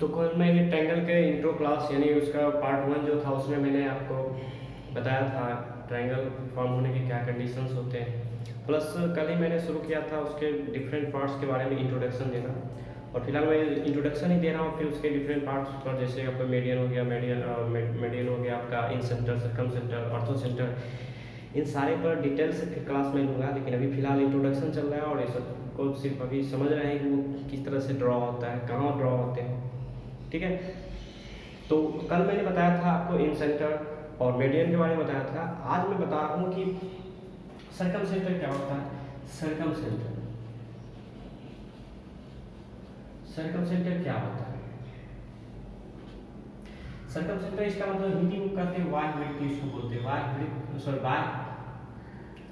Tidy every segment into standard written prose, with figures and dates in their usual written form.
तो कल मैंने ट्रायंगल के इंट्रो क्लास यानी उसका पार्ट 1 जो था उसमें मैंने आपको बताया था ट्रायंगल फॉर्म होने के क्या कंडीशंस होते हैं। प्लस कल ही मैंने शुरू किया था उसके डिफरेंट पार्ट्स के बारे में इंट्रोडक्शन देना, और फिलहाल मैं इंट्रोडक्शन ही दे रहा हूँ। फिर उसके डिफरेंट पार्ट्स पर जैसे आपका मीडियन हो गया, मीडियन हो गया आपका incentre, circumcentre, orthocentre, इन सारे पर डिटेल से फिर क्लास में लूँगा। लेकिन अभी फिलहाल इंट्रोडक्शन चल रहा है और ये सब को सिर्फ अभी समझ रहे हैं कि वो किस तरह से ड्रॉ होता है, कहाँ ड्रॉ होते हैं। ठीक है, तो कल मैंने बताया था आपको इन सेंटर और मीडियन के बारे में बताया था। आज मैं बता रहा हूँ कि सर्कम सेंटर क्या होता है। सर्कम सेंटर क्या होता है? सर्कम सेंटर इसका मतलब हिंदी में कहते हैं वाह्य वृत्त, इसको बोलते हैं वाह्य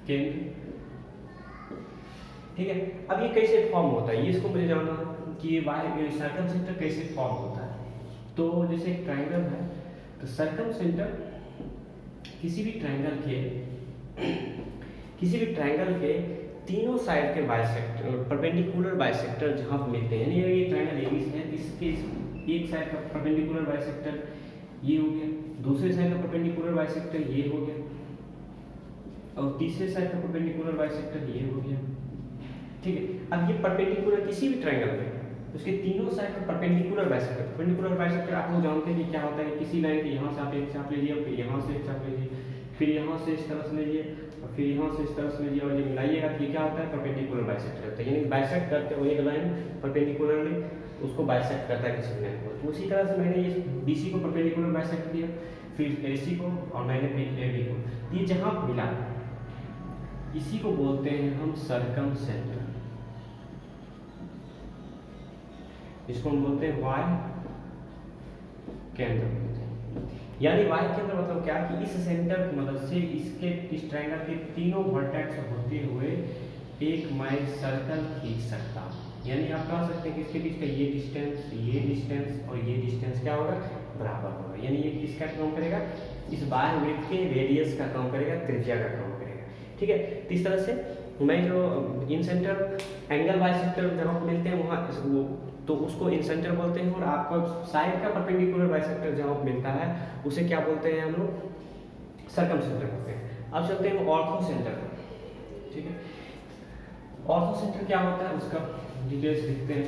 केंद्र। ठीक है, अब ये कैसे फॉर्म होता है, ये इसको मुझे जानना कि ये वाह्य सर्कम सेंटर कैसे फॉर्म होता है। तो जैसे एक ट्रायंगल है, तो सर्कम सेंटर किसी भी ट्रायंगल के तीनों साइड के बाइसेक्टर, परपेंडिकुलर बाइसेक्टर जहाँ पर मिलते हैं, यानी ये ट्रायंगल ए बी है, इसके एक साइड का परपेंडिकुलर बाइसेक्टर ये हो गया, दूसरे साइड का परपेंडिकुलर बाइसेक्टर ये हो गया, और तीसरे साइड का परपेंडिकुलर बाइसेक्टर ये हो गया। ठीक है, अब ये परपेंडिकुलर किसी भी ट्रायंगल में उसके तीनों साइड का परपेंडिकुलर बाइसेक्टर आप लोग जानते हैं कि क्या होता है। किसी लाइन के यहाँ से आप एक चाप लीजिए, फिर यहाँ से एक चाप लीजिए, फिर यहाँ से इस तरह से लीजिए, और फिर यहाँ से इस तरह से लीजिए, और जब मिलाइएगा तो ये क्या होता है, परपेंडिकुलर बाइसेक्टर होता है। यानी बाइसेक्ट करते हुए एक लाइन परपेंडिकुलरली उसको बाइसेक्ट करता है किसी लाइन को। तो उसी तरह से मैंने ये BC को परपेंडिकुलर बाइसेक्ट किया, फिर AC को, और मैंने फिर AB को। ये जहाँ मिला इसी को बोलते हैं हम सर्कम सेंटर। इसको हम बोलते हैं वाह्य केंद्र। यानी वाह्य केंद्र मतलब क्या कि इस सेंटर की मदद से इस ट्रायंगल के तीनों वर्टेक्स होते हुए एक मैं सर्कल खींच सकता हूँ। यानी आप कह सकते हैं कि इसके बीच का ये डिस्टेंस और ये डिस्टेंस क्या होगा, बराबर होगा। यानी ये किसका काम करेगा, इस बाह्य वृत्त के रेडियस का काम करेगा, त्रिज्या का काम करेगा। ठीक है, तो इस तरह से मैं जो इन सेंटर एंगल बाइसेक्टर जहाँ मिलते हैं वहाँ तो उसको इन सेंटर बोलते हैं, और आपका साइड का परपेंडिकुलर बाइसेक्टर जहाँ मिलता है उसे क्या बोलते हैं, हम लोग सर्कम सेंटर बोलते हैं। अब चलते हैं ऑर्थो सेंटर। ठीक है, ऑर्थो सेंटर क्या होता है उसका डिटेल्स देखते हैं।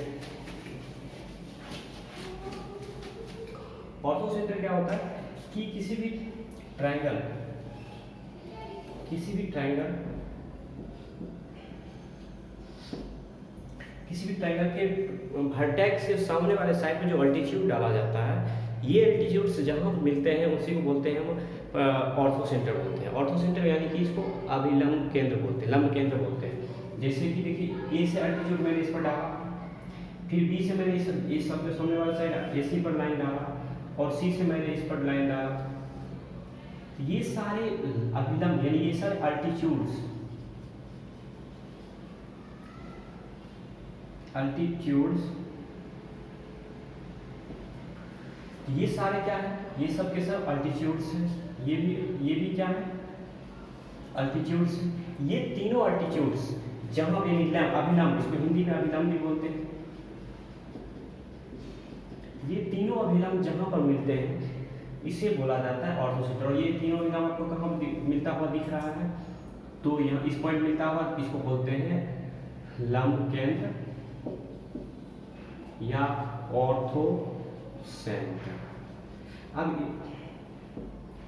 ऑर्थो सेंटर क्या होता है कि किसी भी ट्रायंगल के वर्टेक्स से सामने वाले साइड में जो अल्टीट्यूड डाला जाता है, ये अल्टीट्यूड से जहाँ मिलते हैं उसी को बोलते हैं हम ऑर्थो सेंटर बोलते हैं। ऑर्थो सेंटर यानी कि इसको अभिलंब केंद्र बोलते हैं, लंब केंद्र बोलते हैं। जैसे कि देखिए A से अल्टीट्यूड मैंने इस पर डाला, फिर B से मैंने इस सबके सामने वाले साइड AC पर लाइन डाला, और C से मैंने इस पर लाइन डाला। ये सारे अभिलंब यानी ये सारे अल्टीट्यूड्स ये सारे क्या है, ये सब के सब अल्टीट्यूड्स हैं। ये भी क्या है, अल्टीट्यूड्स। ये तीनों अल्टीट्यूड्स जहां पे अभिलंब, इसको हिंदी में अभिलंब भी बोलते हैं। ये तीनों अभिलंब जहां पर मिलते हैं इसे बोला जाता है ऑर्थो सेंटर। और ये तीनों अभिलंब आपको कहाँ मिलता हुआ दिख रहा है, तो यहाँ इस पॉइंट मिलता हुआ, इसको बोलते हैं लंब केंद्र या ऑर्थो सेंटर। अब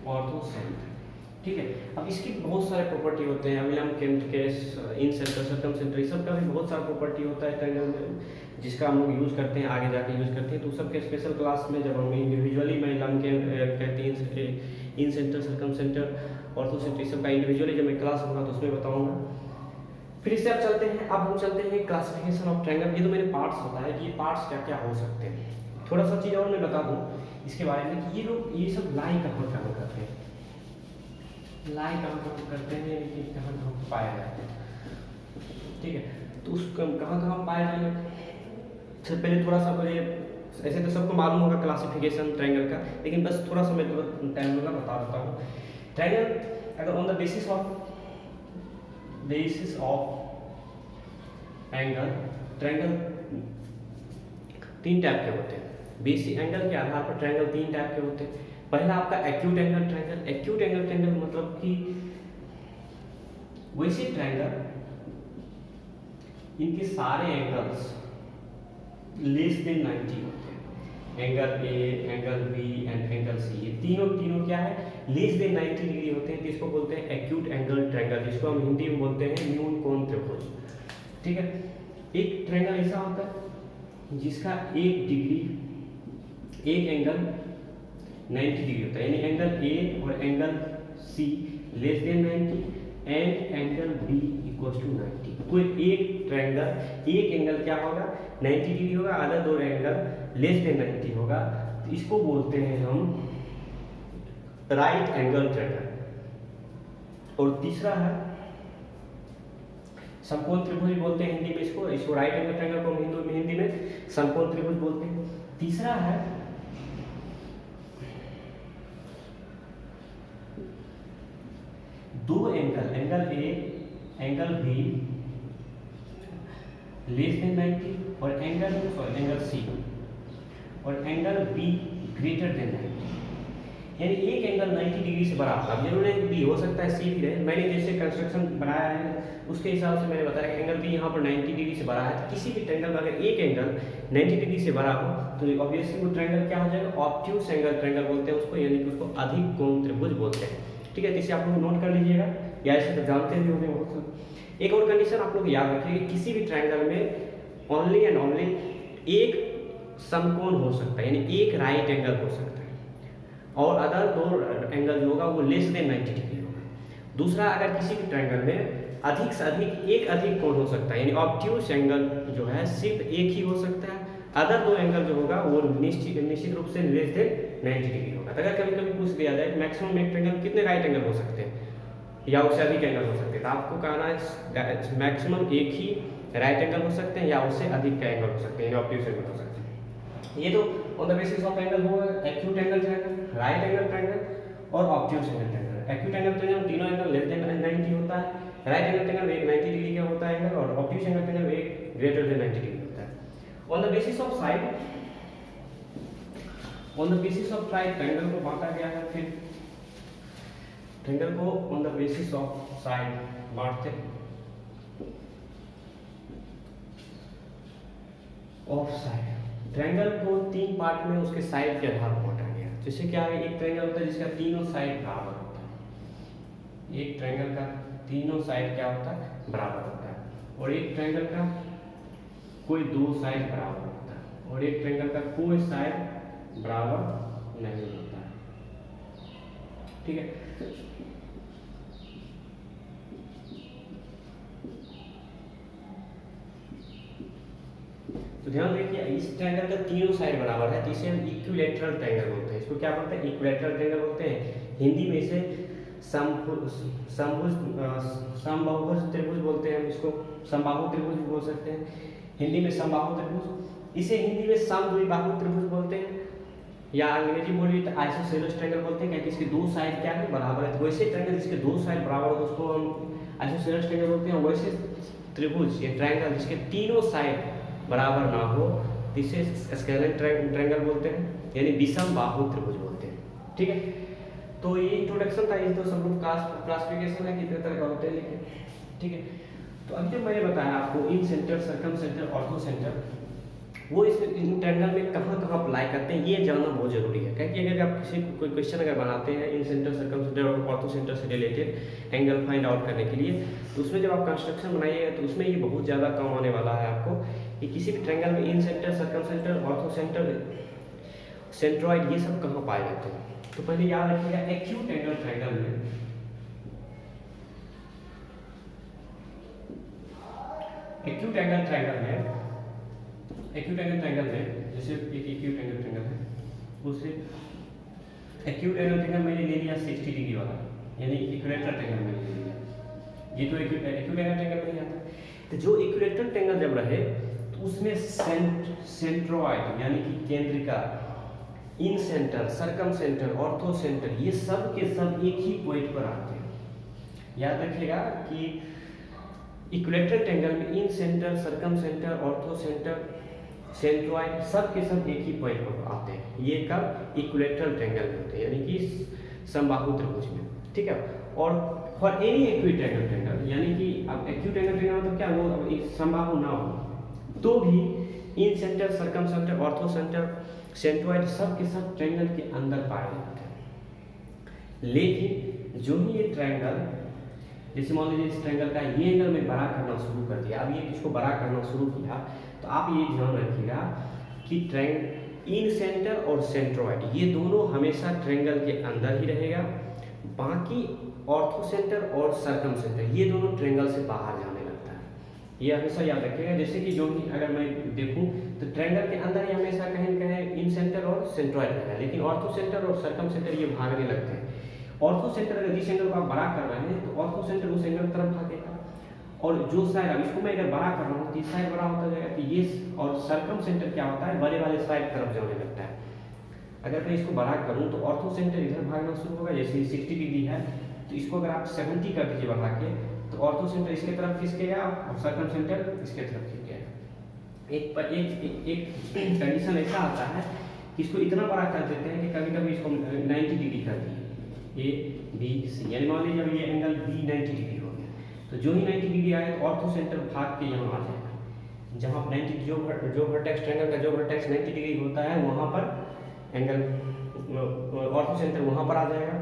ऑर्थो सेंटर, ठीक है। अब इसकी बहुत सारे प्रॉपर्टी होते हैं, अभिलंब केंद्र के, इन सेंटर, सर्कम सेंटर, सब का भी बहुत सारा प्रॉपर्टी होता है ट्रायंगल में, जिसका हम लोग यूज़ करते हैं, आगे जाके यूज़ करते हैं। तो सबके स्पेशल क्लास में जब हम इंडिविजुअली मैं लंब केंद्र कहते हैं, incentre, circumcentre, orthocentre, सब का इंडिविजुअली जब मैं क्लास होगा तो उसमें बताऊँगा। फिर इससे अब चलते हैं, अब हम चलते हैं क्लासिफिकेशन ऑफ ट्रायंगल। ये तो मेरे पार्ट्स होता है कि ये पार्ट्स क्या क्या हो सकते हैं। थोड़ा सा चीज़ और मैं बता दूँ इसके बारे में कि ये सब लाई कहाँ कहाँ करते हैं, कि कहाँ पाया जाते हैं। ठीक है, तो उस कहाँ पाया जाएगा, सबसे पहले थोड़ा सा मुझे, ऐसे तो सबको मालूम होगा क्लासिफिकेशन ट्रायंगल का, लेकिन बस थोड़ा सा मैं टाइम लूँगा, बता देता हूँ। ट्रायंगल अगर on the basis of angle, triangle तीन टाइप के होते हैं। बेसिक एंगल के आधार पर ट्रायंगल 3 टाइप के होते हैं। पहला आपका acute angle triangle. Acute angle triangle मतलब कि वैसे ट्रायंगल इनके सारे एंगल्स लेस देन 90 होते हैं। Angle A, angle B and angle C, ये तीनों क्या है, लेस देन 90 डिग्री होते हैं। तो इसको बोलते हैं एक्यूट एंगल ट्रायंगल, जिसको हम हिंदी में बोलते हैं न्यून कोण त्रिभुज। ठीक है, एक ट्रायंगल ऐसा होता है जिसका एक एंगल 90 डिग्री होता है, यानी एंगल ए और angle C less than 90 and angle B equal to 90। कोई एक ट्रायंगल, एक एंगल क्या होगा 90 डिग्री होगा, अदर दो एंगल लेस देन 90 होगा, तो इसको बोलते हैं हम राइट एंगल ट्रायंगल। और तीसरा है समकोण त्रिभुज बोलते हैं हिंदी में इसको राइट एंगल ट्रायंगल को हिंदी में समकोण त्रिभुज बोलते हैं। तीसरा है दो angle A angle be less than 90 और एंगल सी और एंगल बी ग्रेटर देन 90, यानी एक एंगल 90 डिग्री से बड़ा होगा। जरूरी है बी हो सकता है सी भी रहे, मैंने जैसे कंस्ट्रक्शन बनाया है उसके हिसाब से मैंने बताया कि एंगल बी यहाँ पर 90 डिग्री से बड़ा है। तो किसी भी ट्रायंगल में अगर एक एंगल 90 डिग्री से बड़ा हो तो ऑब्वियसली वो ट्रायंगल क्या हो जाएगा, ऑब्ट्यूस एंगल ट्रायंगल बोलते हैं उसको, यानी कि उसको अधिक कोण त्रिभुज बोलते हैं। ठीक है, तो इसे आप लोग नोट कर लीजिएगा, या ऐसे तो जानते भी होंगे बहुत सब। एक और कंडीशन आप लोग याद रखिए, किसी भी ट्रायंगल में ओनली एंड ओनली एक समकोण हो सकता है, यानी एक राइट एंगल हो सकता है, और अदर दो एंगल जो होगा वो लेस देन 90 डिग्री होगा। दूसरा, अगर किसी भी ट्रायंगल में अधिक से अधिक कोण हो सकता है, यानी ऑब्ट्यूस एंगल जो है सिर्फ एक ही हो सकता है, अदर दो एंगल जो होगा वो निश्चित रूप से लेस देन 90 डिग्री होगा। तो अगर कभी कभी पूछ दिया जाए मैक्सिमम एक ट्रायंगल कितने राइट एंगल हो सकते हैं या उससे अधिक एंगल हो सकते हैं, तो आपको कहना है मैक्सिमम एक ही राइट एंगल हो सकते हैं या उससे अधिक का एंगल हो सकते हैं, यानी ऑब्ट्यूस एंगल हो सकते हैं। ये तो on the basis of angle होगा acute angle triangle, right angle triangle और obtuse angle triangle. Acute angle triangle तीनों एंगल लेस देन 90 होता है, राइट एंगल ट्रायंगल एक 90 डिग्री का होता है एंगल, और ऑब्ट्यूस एंगल ट्रायंगल एक ग्रेटर देन 90 डिग्री होता है। On the basis of side triangle को बांटा गया है। फिर ट्रायंगल को on the basis of side बांटते हैं। ऑफ साइड ट्रायंगल को तीन पार्ट में उसके साइड के आधार पर बांटा गया। जैसे क्या है, एक ट्रायंगल होता है जिसका तीनों साइड बराबर होता है, एक ट्रायंगल का तीनों साइड क्या होता है, बराबर होता है, और एक ट्रायंगल का कोई दो साइड बराबर होता है, और एक ट्रायंगल का कोई साइड बराबर नहीं होता है। ठीक है, तो ध्यान रखिए इस ट्रायंगल का तीनों साइड बराबर है, तो इसे हम इक्विलैटरल ट्रायंगल बोलते हैं। इसको क्या बोलते हैं, इक्विलैटरल ट्रायंगल बोलते हैं। हिंदी में इसे समबाहुभुज त्रिभुज बोलते हैं, हम इसको समबाहु त्रिभुज भी बोल सकते हैं, हिंदी में समबाहु त्रिभुज। इसे हिंदी में समद्विबाहु त्रिभुज बोलते हैं, या अंग्रेजी बोलिए तो आइसोसेलेस ट्रायंगल बोलते हैं, क्योंकि इसके दो साइड क्या है, बराबर है। तो वैसे ट्रायंगल जिसके दो साइड बराबर हो तो उसको हम आइसोसेलेस ट्रायंगल बोलते हैं। वैसे त्रिभुज या ट्रायंगल जिसके तीनों साइड बराबर ना हो इसे स्केलर ट्रायंगल बोलते हैं, यानी विषम बाहु त्रिभुज बोलते हैं। ठीक है, तो ये इंट्रोडक्शन था, ये तो सब लोग क्लासिफिकेशन है कितने तरह का होते हैं लेकिन। ठीक है, तो अभी जो मैंने बताया आपको incentre, circumcentre, orthocentre, वो इस इन ट्रायंगल में कहाँ कहाँ अप्लाई करते हैं ये जानना बहुत जरूरी है। क्योंकि अगर आप किसी कोई क्वेश्चन अगर बनाते हैं इन सेंटर, सर्कम सेंटर और ऑर्थो सेंटर से रिलेटेड एंगल फाइंड आउट करने के लिए, तो उसमें जब आप कंस्ट्रक्शन बनाइएगा तो उसमें ये बहुत ज़्यादा काम आने वाला है आपको, कि किसी भी ट्रायंगल में incentre, circumcentre, orthocentre, centroid, ये सब कहाँ पाए जाते हैं। तो पहले याद रखिएगा एक्यूट एंगल ट्रायंगल में जैसे एक एक्यूट एंगल ट्रायंगल है, उसे एक्यूट एंगल ट्रायंगल मैंने ले लिया 60 डिग्री वाला, यानी इक्विलैटरल ट्रायंगल मैंने ले लिया। ये तो एक्यूट एंगल ट्रायंगल में आता है। तो जो इक्विलैटरल ट्रायंगल जब रहे तो उसमें सेंट्रॉइड यानी कि केंद्रिका, incentre, circumcentre, orthocentre, ये सब के सब एक ही पॉइंट पर आते हैं। याद रखिएगा कि इक्विलैटरल ट्रायंगल में incentre, circumcentre, orthocentre, centroid सब के सब एक ही पॉइंट पर आते हैं। ये कब इक्विलेटरल ट्रायंगल में होते हैं, यानी कि समबाहु त्रिभुज में, ठीक है। और for any acute angle triangle, यानी कि अब एक्यूट एंगल ट्रायंगल मतलब क्या, वो समबाहु ना हो तो भी incentre, circumcentre, orthocentre, centroid सब के सब ट्रायंगल के अंदर पाए जाते हैं। लेकिन जो ही ये ट्रायंगल, जैसे मान लीजिए इस ट्रायंगल का ये एंगल में बड़ा करना शुरू कर दिया, अब ये इसको बड़ा करना शुरू किया, तो आप ये ध्यान रखिएगा कि ट्रायंगल इन सेंटर और सेंट्रॉइड ये दोनों हमेशा ट्रायंगल के अंदर ही रहेगा। बाकी ऑर्थो सेंटर और सर्कम सेंटर ये दोनों ट्रायंगल से बाहर जाने लगता है। ये हमेशा याद रखिएगा। जैसे कि जो भी अगर मैं देखूं तो ट्रायंगल के अंदर ही हमेशा कहीं न कहीं इन सेंटर और सेंट्रॉइड रहेगा, लेकिन ऑर्थो सेंटर और सर्कम सेंटर ये भागने लगते हैं। ऑर्थो सेंटर अगर जिस एंगल को आप बड़ा कर रहे हैं तो ऑर्थो सेंटर उस एंगल की तरफ भागेगा, और जो साइड, अब इसको मैं अगर बड़ा कर रहा हूँ तो इस साइड बड़ा होता जाएगा, तो ये और सर्कम सेंटर क्या होता है, बड़े वाले साइड तरफ जाने लगता है। अगर मैं इसको बड़ा करूँ तो ऑर्थो सेंटर इधर भागना शुरू होगा, जैसे 60 डिग्री है तो इसको अगर आप 70 कर दीजिए बढ़ा के, तो ऑर्थो सेंटर इसके तरफ खिसकेगा और सर्कम सेंटर इसके तरफ खिसकेगा। एक कंडीशन ऐसा आता है कि इसको इतना बड़ा कर देते हैं कि कभी कभी इसको 90 डिग्री कर दिए, ए बी सी, यानी मान लीजिए ये एंगल बी 90 डिग्री हो गया, तो जो ही 90 डिग्री आए तो ऑर्थो सेंटर भाग के यहाँ आ जाएगा। जहाँ 90 जो वर्टेक्स ट्रायंगल का जो वर्टेक्स 90 डिग्री होता है वहाँ पर एंगल ऑर्थो सेंटर वहाँ पर आ जाएगा।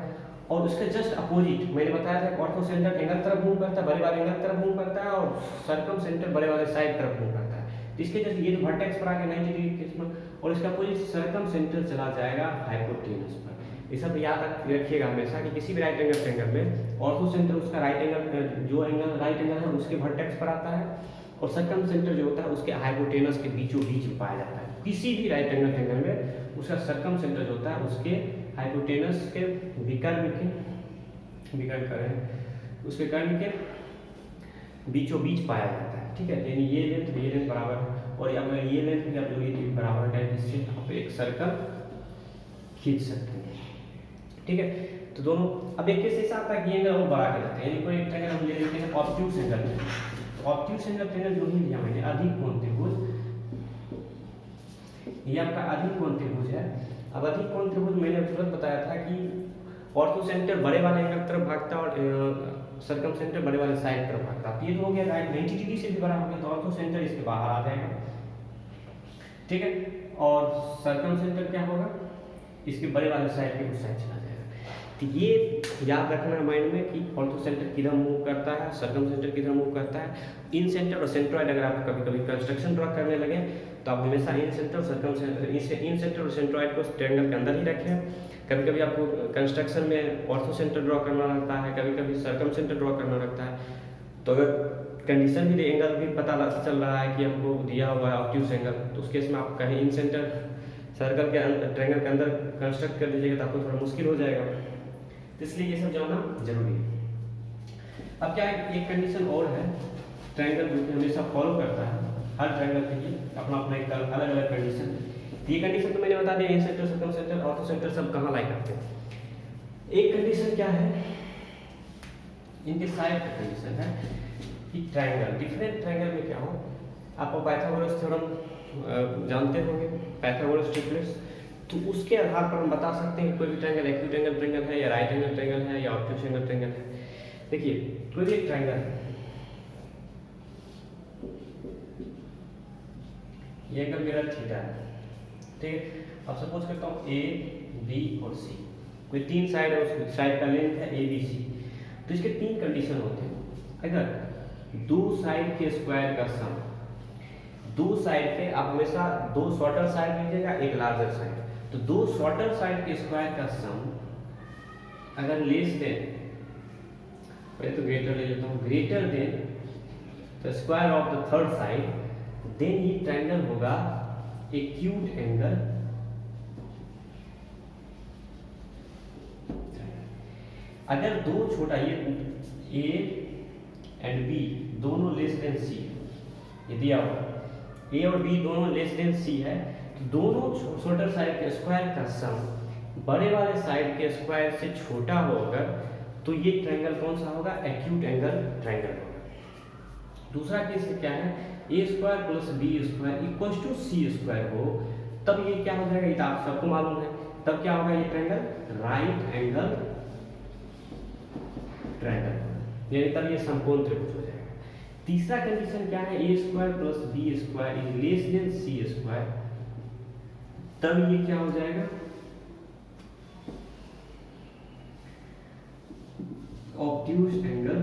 और उसके जस्ट अपोजिट मैंने बताया था ऑर्थो सेंटर एंगल तरफ मूव करता है, बड़े वाले एंगल तरफ मूव करता है, और सर्कम सेंटर बड़े वाले साइड तरफ मूव करता है। तो इसके जस्ट ये जो वर्टेक्स पर आ गया 90 डिग्री केस में, और इसका अपोजिट सर्कम सेंटर चला जाएगा हाइपोटेनस पर। ये सब याद रखिएगा हमेशा कि किसी भी राइट एंगल ट्रायंगल में ऑर्थो सेंटर उसका राइट एंगल, जो एंगल राइट एंगल है उसके वर्टेक्स पर आता है, और सर्कम सेंटर जो होता है उसके हाइपोटेनस के बीचों बीच में पाया जाता है। किसी भी राइट एंगल ट्रायंगल में उसका सर्कम सेंटर जो होता है उसके हाइपोटेनस के विकर्ण उसके कर्ण के बीचों बीच पाया जाता है, ठीक है। यानी ये लेंथ बराबर है, और अगर ये लेंथ भी आप जोड़िए तो बराबर है, इससे आप एक सर्कल खींच सकते हैं, ठीक है। तो दोनों, अब एक केस ऐसा आता है कि ये एंगल और बड़ा कर देते हैं, यानी कोई एक ट्रायंगल हम ले लेते हैं ऑब्ट्यूज एंगल में, तो ऑब्ट्यूज एंगल ट्रायंगल जो ही लिया मैंने अधिक कोण त्रिभुज, ये आपका अधिक कोण त्रिभुज है। अब अधिक कोण त्रिभुज मैंने तुरंत बताया था कि ऑर्थो सेंटर बड़े वाले एंगल तरफ भागता है और सर्कम सेंटर बड़े वाले साइड तरफ भागता है। ये तो हो गया राइट 90 डिग्री से भी बड़ा हो गया, तो ऑर्थो सेंटर इसके बाहर आ जाएगा, ठीक है। और सर्कम सेंटर क्या होगा, इसके बड़े वाले साइड के उस साइड चला जाएगा। तो ये याद रखना है माइंड में कि ऑर्थो सेंटर किधर मूव करता है, सर्कम सेंटर किधर मूव करता है। इन सेंटर और सेंट्रॉइड अगर आप कभी कभी कंस्ट्रक्शन ड्रॉ करने लगे तो आप हमेशा इन सेंटर और सर्कम सेंटर, इन सेंटर और सेंट्रॉइड को ट्रायंगल के अंदर ही रखें। कभी कभी आपको कंस्ट्रक्शन में ऑर्थो सेंटर ड्रॉ करना रहता है, कभी कभी सर्कम सेंटर ड्रॉ करना रहता है, तो अगर कंडीशन भी एंगल भी पता चल रहा है कि हमको दिया हुआ है ऑब्ट्यूज एंगल, तो उस केस में आप कहीं इन सेंटर सर्कल के ट्रायंगल के अंदर कंस्ट्रक्ट कर दीजिएगा तो आपको थोड़ा मुश्किल हो जाएगा, तो इसलिए ये सब जानना जरूरी है। अब क्या एक कंडीशन और है ट्रायंगल जो कि हमेशा फॉलो करता है, हर ट्रायंगल के लिए अपना अपना एक अलग अलग कंडीशन। ये कंडीशन तो मैंने बता दिया, incentre, circumcentre, orthocentre सब कहाँ लाई करते हैं। एक कंडीशन क्या है, इनके साइड का कंडीशन है कि ट्रायंगल, डिफरेंट ट्रायंगल में क्या हो, आप पाइथागोरस थ्योरम जानते होंगे, पाइथागोरस ट्रिपलेट्स, तो उसके आधार पर हम बता सकते हैं कि कोई भी ट्रायंगल एक्यूट एंगल ट्रायंगल है या राइट एंगल ट्रायंगल है या ऑब्ट्यूज एंगल ट्रायंगल है। देखिए कोई भी एक ट्रायंगल है, ये एंगल मेरा थीटा है, ठीक है। अब सपोज करता हूँ ए बी और सी, कोई तीन साइड है, उस साइड का लेंथ है ए बी सी, तो इसके तीन कंडीशन होते हैं। अगर दो साइड के स्क्वायर का सम, दो साइड के आप हमेशा दो शॉर्टर साइड लीजिएगा, एक लार्जर साइड, तो दो शॉर्टर साइड के स्क्वायर का सम अगर लेस देन, पहले तो ग्रेटर ले लेता हूँ, greater than the square of the third side, then ये ट्रायंगल होगा एक्यूट एंगल। अगर दो छोटा, ये ए एंड बी दोनों लेस देन सी, ये दिया हुआ ए और बी दोनों लेस देन सी है, तो दोनों छोटा साइड के स्क्वायर का सम बड़े वाले साइड के स्क्वायर से छोटा होगा, तो ये ट्रायंगल कौन सा होगा, एक्यूट एंगल ट्रायंगल होगा। दूसरा केस क्या है, a square plus b square equal to c square हो, तब ये क्या हो जाएगा, ये तो आप सबको मालूम है, तब क्या होगा, ये ट्रायंगल राइट एंगल ट्रायंगल, यानी तब ये समकोण त्रिभुज हो जाएगा। तीसरा कंडीशन क्या है, a square plus b square is less than c square, तब ये क्या हो जाएगा, ऑब्ट्यूज एंगल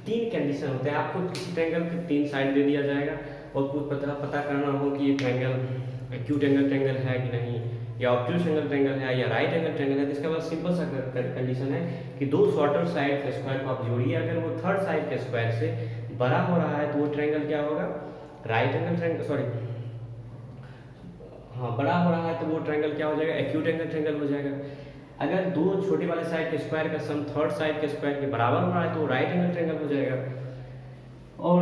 तीन कंडीशन होते हैं। आपको किसी ट्रायंगल के तीन साइड दे दिया जाएगा और कुछ पता करना हो कि ये ट्रायंगल एक्यूट एंगल ट्रायंगल है कि नहीं, या ऑब्ट्यूज एंगल ट्रायंगल है, या राइट एंगल ट्रायंगल है, तो इसके बाद सिंपल सा कंडीशन है कि दो शॉर्टर साइड के स्क्वायर को आप जोड़िए, अगर वो थर्ड साइड के स्क्वायर से बड़ा हो रहा है तो वो ट्रायंगल क्या होगा, राइट एंगल ट्रायंगल, सॉरी हाँ बड़ा हो रहा है तो वो ट्रायंगल क्या हो जाएगा, एक्यूट एंगल ट्रायंगल हो जाएगा। अगर दो छोटे वाले साइड के स्क्वायर का सम थर्ड साइड के स्क्वायर के बराबर हो रहा है तो वो राइट एंगल ट्रायंगल हो जाएगा, और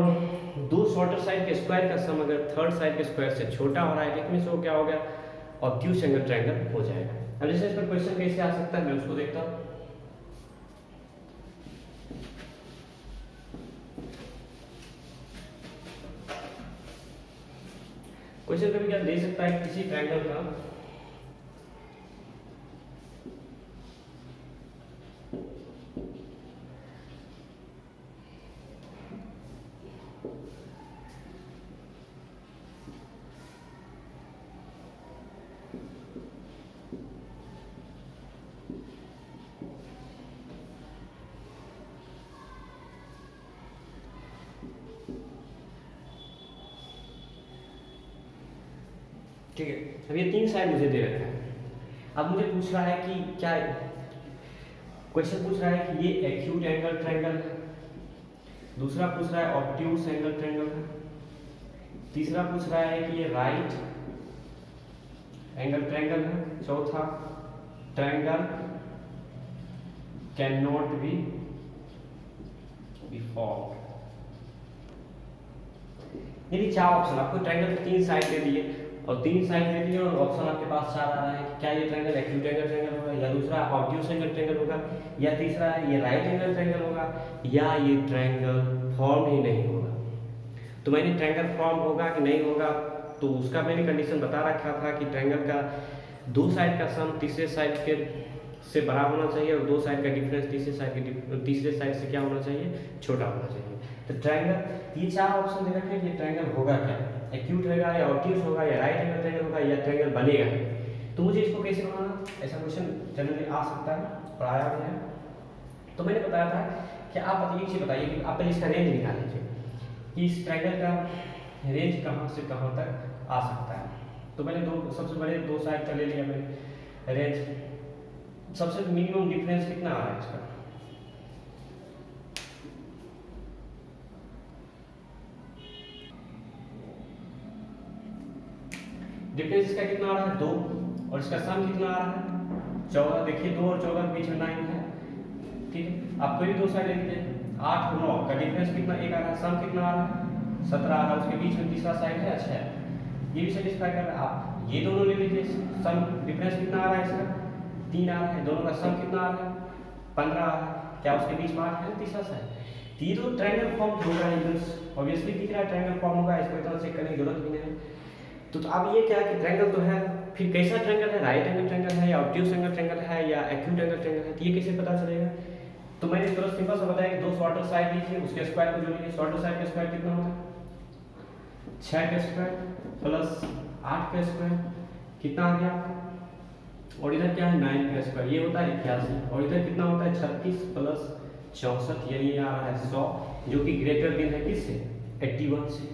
दो शॉर्टर साइड के स्क्वायर का सम अगर थर्ड साइड के स्क्वायर से छोटा हो रहा है, इसमें से वो क्या हो गया, ऑब्ट्यूज एंगल ट्रायंगल हो जाएगा। अब जैसे इस पर क्वेश्चन कैसे आ सकता है, मैं उसको देखता हूँ। क्वेश्चन कभी क्या दे सकता है, किसी ट्रायंगल का ठीक है। अब ये तीन साइड मुझे दे रखा है, अब मुझे पूछ रहा है कि क्या, क्वेश्चन पूछ रहा है कि ये एक्यूट एंगल ट्रायंगल है, दूसरा पूछ रहा है ऑब्ट्यूज एंगल ट्रायंगल है, तीसरा पूछ रहा है कि ये राइट एंगल ट्रायंगल है, चौथा triangle can not be formed. यदि चार ऑप्शन, आपको ट्रायंगल के तीन साइड दे दिए और तीन साइड दे दिए और ऑप्शन आपके पास चार आ रहा है, क्या ये ट्रायंगल एक्यूट एंगल ट्रायंगल होगा, या दूसरा ऑब्ट्यूज एंगल ट्रायंगल होगा, या तीसरा ये राइट एंगल ट्रायंगल होगा, या ये ट्रायंगल फॉर्म ही नहीं होगा। तो मैंने ट्रायंगल फॉर्म होगा कि नहीं होगा, तो उसका मैंने कंडीशन बता रखा था कि ट्रायंगल का दो साइड का सम तीसरे साइड के से बड़ा होना चाहिए और दो साइड का डिफरेंस तीसरे साइड से क्या होना चाहिए, छोटा होना चाहिए। तो ट्रायंगल ये चार ऑप्शन दे रखे हैं, ये ट्रायंगल होगा क्या, एक्यूट होगा या ऑब्ट्यूज होगा या राइट एंगल ट्रायंगल होगा या ट्रायंगल बनेगा। तो मुझे इसको कैसे बनाना, ऐसा क्वेश्चन जनरली आ सकता है, पढ़ाया भी है। तो मैंने बताया था कि आप एक चीज बताइए कि आप पहले इसका रेंज निकाल लीजिए कि इस ट्रायंगल का रेंज कहाँ से कहाँ तक आ सकता है। तो मैंने सबसे बड़े दो साइड का ले लिया मैंने रेंज, सबसे मिनिमम डिफरेंस कितना आ रहा है इसका, डिफरेंस इसका कितना आ रहा है 2, और इसका सम कितना आ रहा है 14। देखिए 2 और 14 के बीच में 9 है, ठीक है। आप कोई भी दो साइड ले लीजिए, 8 और 9 का डिफरेंस कितना, 1 आ रहा है, सम कितना आ रहा है 17 आ रहा है, उसके बीच में तीसरा साइड है, अच्छा है, ये भी सेटिस्फाई कर रहा है। आप ये दोनों ले लीजिए, सम डिफरेंस कितना आ रहा है इसका 3 आ रहा है, दोनों का सम कितना आ रहा है 15 आ रहा है, क्या उसके बीच में 8 है, तीसरा साइड। ये तो ट्रायंगल फॉर्म हो रहा है, ऑब्वियसली दिख रहा है ट्रायंगल फॉर्म होगा, इसको इतना चेक करने की जरूरत भी नहीं है। तो अब ये क्या है कि ट्रायंगल तो है, फिर कैसा ट्रायंगल है, राइट एंगल ट्रायंगल है या ऑब्ट्यूज एंगल ट्रायंगल है या एक्यूट एंगल ट्रायंगल है, तो ये कैसे पता चलेगा। तो मैंने इस तरह सिंपल सा बताया कि दो शॉर्टर साइड लीजिए, उसके स्क्वायर को जोड़िए, शॉर्टर साइड का स्क्वायर कितना होता है 6 का स्क्वायर प्लस 8 का स्क्वायर कितना आ गया, और इधर क्या है 9 का स्क्वायर, ये होता है 81, और इधर कितना होता है 36 प्लस 64, यानी आ रहा है 100, जो कि ग्रेटर देन है किससे 81 से,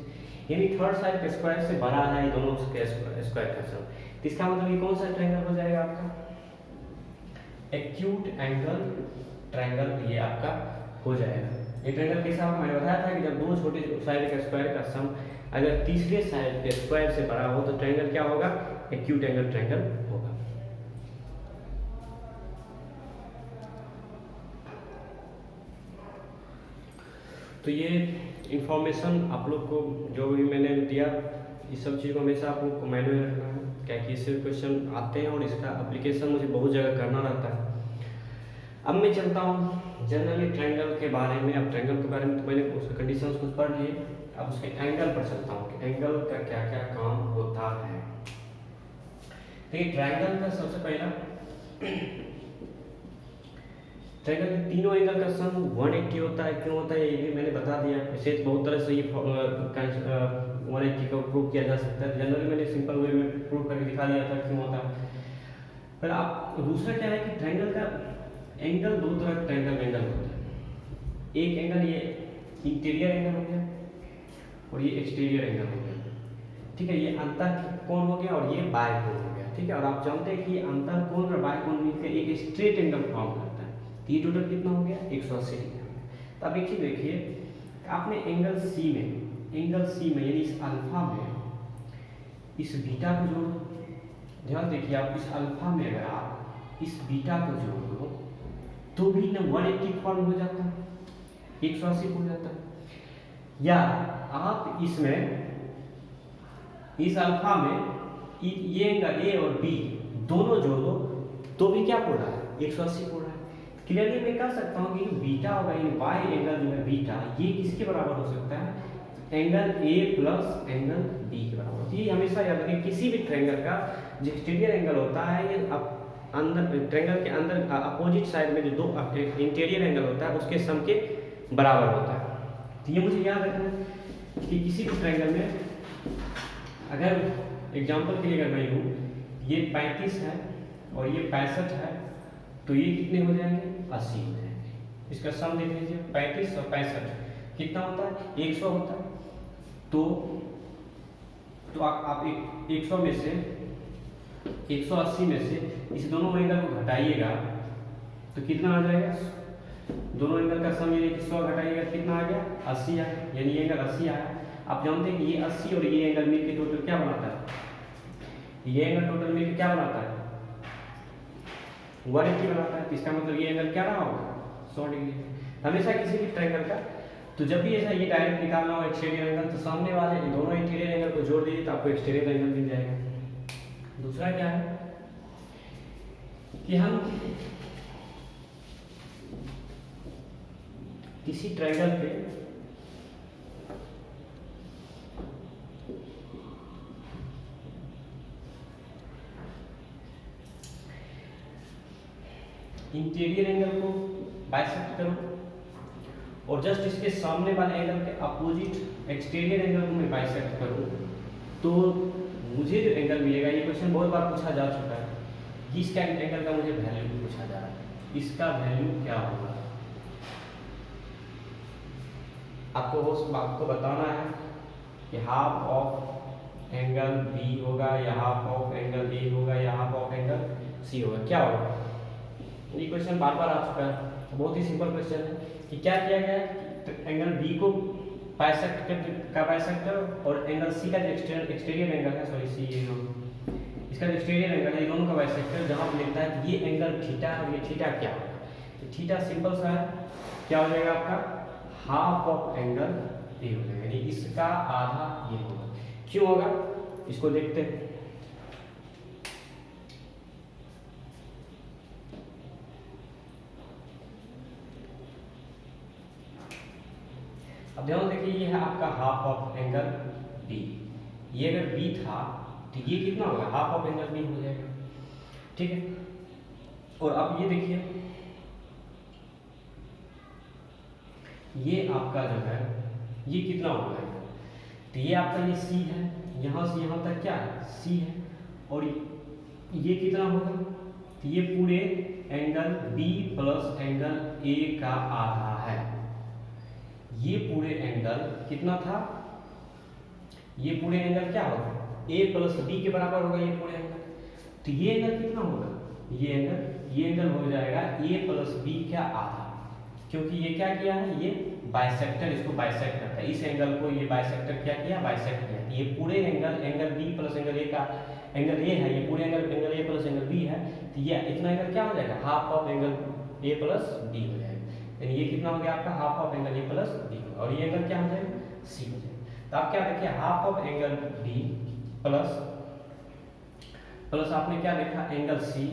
यानी थर्ड साइड के स्क्वायर से बड़ा है ये दोनों के स्क्वायर का सम। तो इसका मतलब ये कौन सा ट्रायंगल हो जाएगा आपका एक्यूट एंगल ट्रायंगल, ये आपका हो जाएगा। ये ट्रायंगल कैसा होगा, मैंने बताया था कि जब दो छोटे साइड के स्क्वायर का सम अगर तीसरे साइड के स्क्वायर से बड़ा हो तो ट्रायंगल क्या होगा, एक्यूट एंगल ट्रायंगल होगा। तो ये इंफॉर्मेशन आप लोग को जो भी मैंने दिया, इस सब चीज़ को हमेशा आप लोग को माइंड में रखना है, क्या कि इससे क्वेश्चन आते हैं और इसका एप्लीकेशन मुझे बहुत जगह करना रहता है। अब मैं चलता हूँ जनरली ट्रायंगल के बारे में। अब ट्रायंगल के बारे में तो मैंने उसके कंडीशंस कुछ पढ़ लिए, अब उसके एंगल पर चलता हूँ कि एंगल का क्या क्या काम होता है। देखिए ट्रायंगल का सबसे पहला, ट्रायंगल के तीनों एंगल का सम 180 होता है। क्यों होता है ये भी मैंने बता दिया। वैसे बहुत तरह से ये 180 को प्रूव किया जा सकता है। जनरली मैंने सिंपल वे में प्रूव करके दिखा दिया था क्यों होता है। पर आप दूसरा क्या है कि ट्रायंगल का एंगल, दो तरह का ट्रायंगल एंगल होता है। एक एंगल ये इंटीरियर एंगल हो गया और ये एक्सटीरियर एंगल हो गया, ठीक है। ये अंतः कोण हो गया और ये बाह्य कोण हो गया, ठीक है। और आप जानते हैं कि अंतः कोण और बाह्य कोण मिलकर एक स्ट्रेट एंगल फॉर्म करता है। तो ये टोटल कितना हो गया? 180 डिग्री। तो अब एक चीज देखिए, आपने एंगल सी में यानी इस अल्फा में इस बीटा को जोड़ो। ध्यान देखिए, आप इस अल्फा में अगर आप इस बीटा को जोड़ दो तो भी ना 180 फॉर्म हो जाता है, 180 हो जाता है। या आप इसमें इस अल्फा में ये एंगल ए और बी दोनों जोड़ो तो भी क्या हो रहा है? 180 हो रहा है। क्लियरली मैं कह सकता हूँ कि बीटा होगा, ये वाई एंगल जो है बीटा, ये किसके बराबर हो सकता है? Angle A plus angle B के बराबर। ये हमेशा याद रखें, किसी भी ट्रायंगल का जो एक्सटीरियर एंगल होता है ये अंदर ट्रायंगल के अंदर अपोजिट साइड में जो दो इंटीरियर एंगल होता है उसके सम के बराबर होता है। तो ये मुझे याद रखना है कि किसी भी ट्रायंगल में, अगर एग्जांपल के लिए अगर मैं लूँ ये 35 है और ये 65 है तो ये कितने हो जाएंगे? 80 हो जाएंगे। इसका सम देख लीजिए, 35 और 65 कितना होता है? 100 होता है। तो आप 100 में से 180 में से इस दोनों एंगल को घटाइएगा तो कितना आ जाएगा? दोनों एंगल का सम यानी कि 100 घटाइएगा कितना आ गया? 80 आया, यानी ये एंगल 80 आया। आप जानते हैं कि ये 80 और ये एंगल मिलकर टोटल क्या बनाता है? ये एंगल टोटल मिलकर क्या बनाता है? 180 बनाता है। तो इसका मतलब ये एंगल क्या रहा होगा? 100 डिग्री। हमेशा किसी भी ट्रायंगल का तो जब भी ऐसा ये डायरेक्ट निकालना हो एक्सटीरियर एंगल तो सामने वाले दोनों इंटीरियर एंगल को जोड़ दीजिए तो आपको एक्सटीरियर एंगल मिल जाएगा। दूसरा क्या है कि हम किसी ट्रायंगल पे इंटीरियर एंगल को बाइसेक्ट करो और जस्ट इसके सामने वाले एंगल के अपोजिट एक्सटीरियर एंगल को मैं बाइसेक्ट करूं तो मुझे जो एंगल मिलेगा, ये क्वेश्चन बहुत बार पूछा जा चुका है, इसका एंगल का मुझे वैल्यू पूछा जा रहा है। इसका वैल्यू क्या होगा आपको बताना है कि हाफ ऑफ एंगल बी होगा या हाफ ऑफ एंगल ए होगा या हाफ ऑफ एंगल सी होगा। क्या होगा? ये क्वेश्चन बार बार आ चुका है, बहुत ही सिंपल क्वेश्चन है कि क्या किया गया है, एंगल बी को बाइसेक्ट करो और एंगल सी का जो एक्सटीरियर एंगल है, सॉरी सी ये इसका जो एक्सटीरियर एंगल है, ये दोनों का बाइसेक्टर जहां पर मिलता है कि ये एंगल थीटा और ये थीटा क्या होगा। तो थीटा सिंपल सा है, क्या हो जाएगा आपका? हाफ ऑफ एंगल ए हो जाएगा, यानी इसका आधा ये होगा। क्यों होगा इसको देखते हैं। अब ध्यान देखिए, ये है आपका हाफ ऑफ एंगल बी। ये अगर बी था तो ये कितना होगा? हाफ ऑफ एंगल बी हो जाएगा, ठीक है। और अब ये देखिए, ये आपका जो है ये कितना हो जाएगा? तो ये आपका ये सी है, यहाँ से यहाँ तक क्या है? सी है। और ये कितना होगा? तो ये पूरे angle B plus angle A का आधा है। ये पूरे एंगल कितना था? ये पूरे एंगल क्या होगा? ए प्लस बी के बराबर होगा ये पूरे एंगल। तो ये एंगल कितना होगा? ये एंगल हो जाएगा ए प्लस बी का आधा, क्योंकि ये क्या किया है? ये बाइसेक्टर इसको बाइसेक्ट करता है। इस एंगल को ये बाइसेक्टर क्या किया? बाइसेक्ट किया। ये पूरे angle B plus angle A का एंगल ए है, ये पूरे angle A plus angle B है। तो ये इतना एंगल क्या हो जाएगा? Half of angle A plus B हो जाएगा। यानी ये कितना हो गया आपका? Half of angle A plus B. और ये एंगल क्या हो जाएगा? सी हो जाएगा। तो आप क्या देखिए half of angle B plus plus आपने क्या देखा एंगल सी,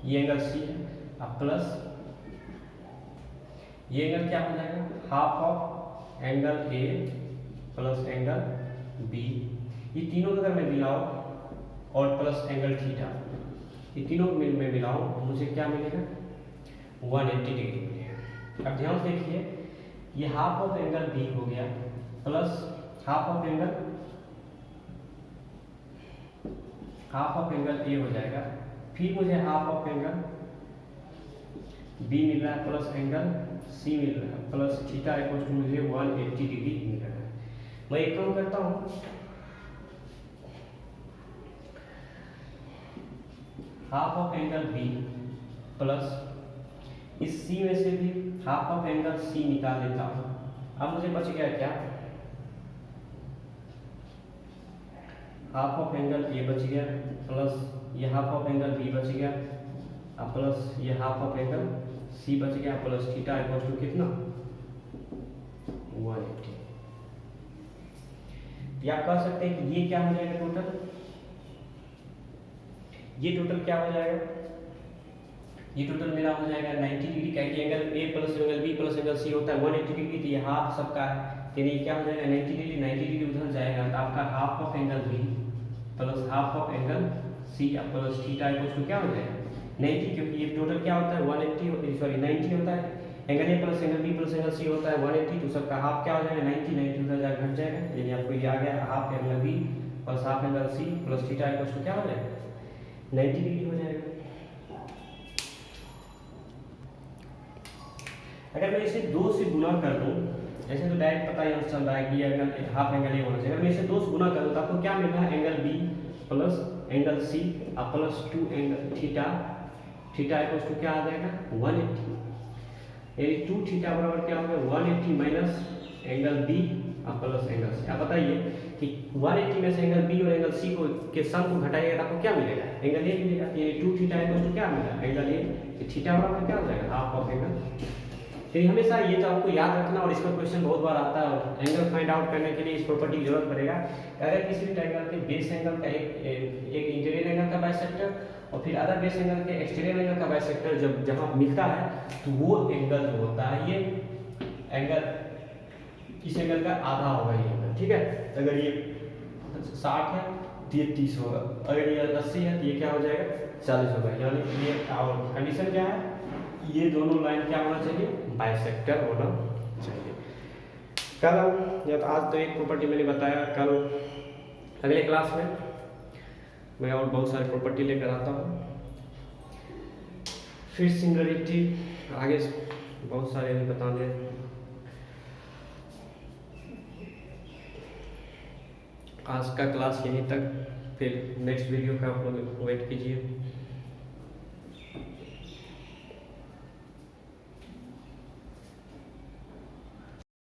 ये एंगल सी है, अब प्लस ये एंगल क्या हो जाएगा half of angle A plus angle B, ये तीनों अगर मैं मिलाऊं और प्लस एंगल थीटा, ये तीनों में मिलाऊं तो मुझे क्या मिलेगा 180 डिग्री मिलेगा। अब ध्यान से देखिए ये हाफ ऑफ एंगल बी हो गया प्लस हाफ ऑफ एंगल ए हो जाएगा, फिर मुझे हाफ ऑफ एंगल बी मिल रहा है प्लस एंगल सी मिल रहा है प्लस थीटा इक्वल टू मुझे 180 डिग्री मिल रहा है। मैं एक काम करता हूँ half of angle B plus इस सी में से भी हाफ ऑफ एंगल सी निकाल लेता हूँ। अब मुझे बच गया क्या हाफ ऑफ एंगल ए बच गया प्लस ये हाफ ऑफ एंगल बी बच गया अब प्लस ये हाफ ऑफ एंगल सी बच गया प्लस थीटा इक्वल टू कितना 180। ये आप कह सकते हैं कि ये क्या हो जाएगा टोटल, ये टोटल क्या हो जाएगा, ये टोटल मेरा हो जाएगा 90 डिग्री का, कि angle A plus angle B plus angle C होता है 180 डिग्री, तो ये हाफ सबका है, यानी ये क्या हो जाएगा 90 डिग्री, 90 डिग्री उधर जाएगा तो आपका half of angle B plus half of angle C plus theta equal to क्या हो जाएगा 90, क्योंकि ये टोटल क्या होता है 180 सॉरी 90 होता है, angle A plus angle B plus angle C होता है 180, तो सबका हाफ क्या हो जाएगा 90, 90 उधर जाकर घट जाएगा, यानी आपको ये आ गया half angle B plus half angle C plus theta equal to क्या हो जाएगा 90 डिग्री हो जाएगा। अगर मैं इसे 2 से गुना कर दूं, ऐसे तो डायरेक्ट पता ही चल रहा है कि एंगल हाफ एंगल ए होना चाहिए, अगर मैं इसे 2 से गुना करूं तो आपको क्या मिल रहा है angle B plus angle C plus 2 angle theta, theta equal to क्या आ जाएगा 180, यानी 2 थीटा बराबर क्या होगा 180 minus angle B plus angle C. अब बताइए कि 180 में से एंगल बी और एंगल सी को के सम को घटाइएगा तो आपको क्या मिलेगा एंगल ए मिलेगा, यानी 2 थीटा इक्वल टू क्या मिलेगा एंगल ए, थीटा बराबर क्या हो जाएगा हाफ ऑफ एंगल। तो हमेशा ये तो आपको याद रखना, और इसका क्वेश्चन बहुत बार आता है, और एंगल फाइंड आउट करने के लिए इस प्रॉपर्टी की जरूरत पड़ेगा। अगर किसी भी ट्रायंगल के बेस एंगल का एक इंटीरियर एंगल का बाइसेक्टर और फिर अदर बेस एंगल के एक्सटीरियर एंगल का बाइसेक्टर जब जहां मिलता है तो वो एंगल जो होता है ये एंगल इस एंगल का आधा होगा ये एंगल, ठीक है। अगर ये 60 है तो ये 30 होगा, अगर ये 80 है तो ये क्या हो जाएगा 40 होगा, यानी ये और कंडीशन क्या है ये दोनों लाइन क्या होना चाहिए बाइसेक्टर होना चाहिए। कल या तो आज तो एक प्रॉपर्टी मैंने बताया, कल अगले क्लास में मैं और बहुत सारे प्रॉपर्टी लेकर आता हूँ, फिर सिंगुलरिटी आगे बहुत सारे भी बताने। आज का क्लास यहीं तक, फिर नेक्स्ट वीडियो का आप लोग वेट कीजिए।